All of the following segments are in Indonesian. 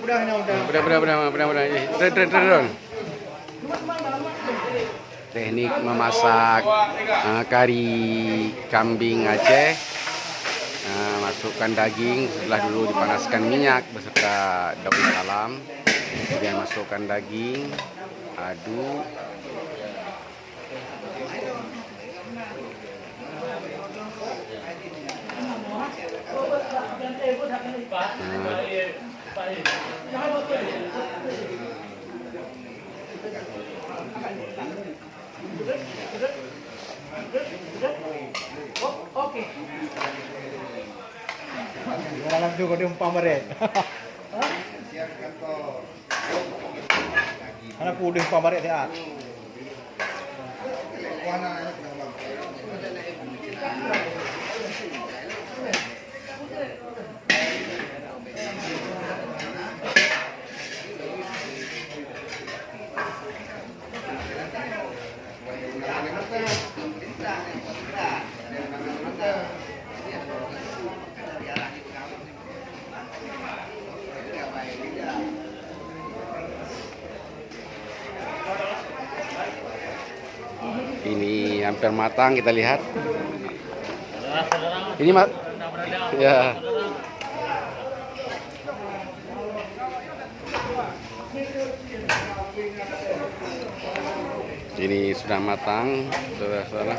Benar. Teknik memasak kari kambing Aceh. Masukkan daging setelah dulu dipanaskan minyak beserta daun salam. Kemudian masukkan daging, aduk. Oke. Alam juga dia umpama red. Anak udah umpama red ya. Ini hampir matang, kita lihat. Ini ya. Ini sudah matang, saudara-saudara.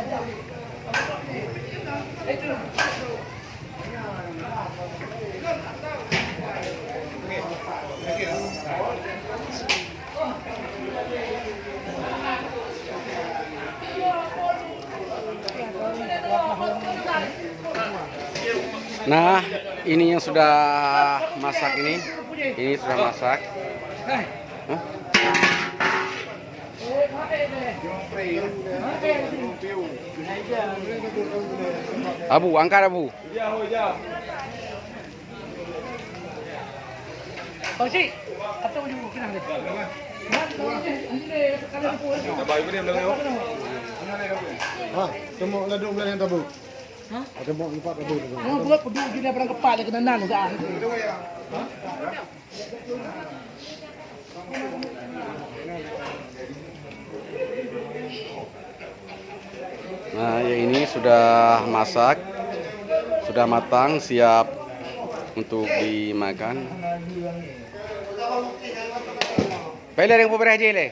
Nah, ini yang sudah masak ini. Ini sudah masak. Hah? Abu, angkat Abu. Pausi, atau mau dibukin deh. Temu ladung belah yang tabu. Hah? Ada mau empat tabu. Mau buat peduli dia perang kepala kena nang enggak. Nah, yang ini sudah masak, sudah matang, siap untuk dimakan. Pele yang beberapa aja le.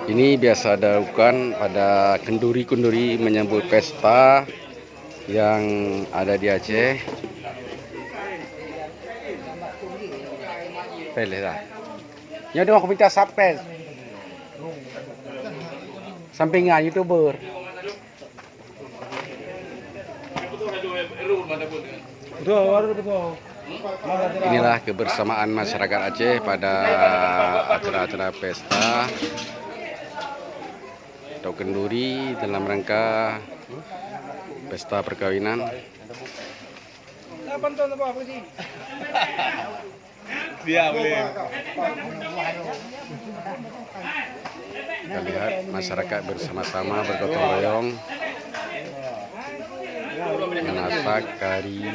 Ini biasa dilakukan pada kenduri-kenduri menyambut pesta yang ada di Aceh. Pilih lah. Ya dia aku minta subscribe. Sampingan YouTuber. Inilah kebersamaan masyarakat Aceh pada acara-acara pesta atau kenduri dalam rangka pesta perkawinan. Siap boleh. Kita lihat masyarakat bersama-sama bergotong royong memasak kari.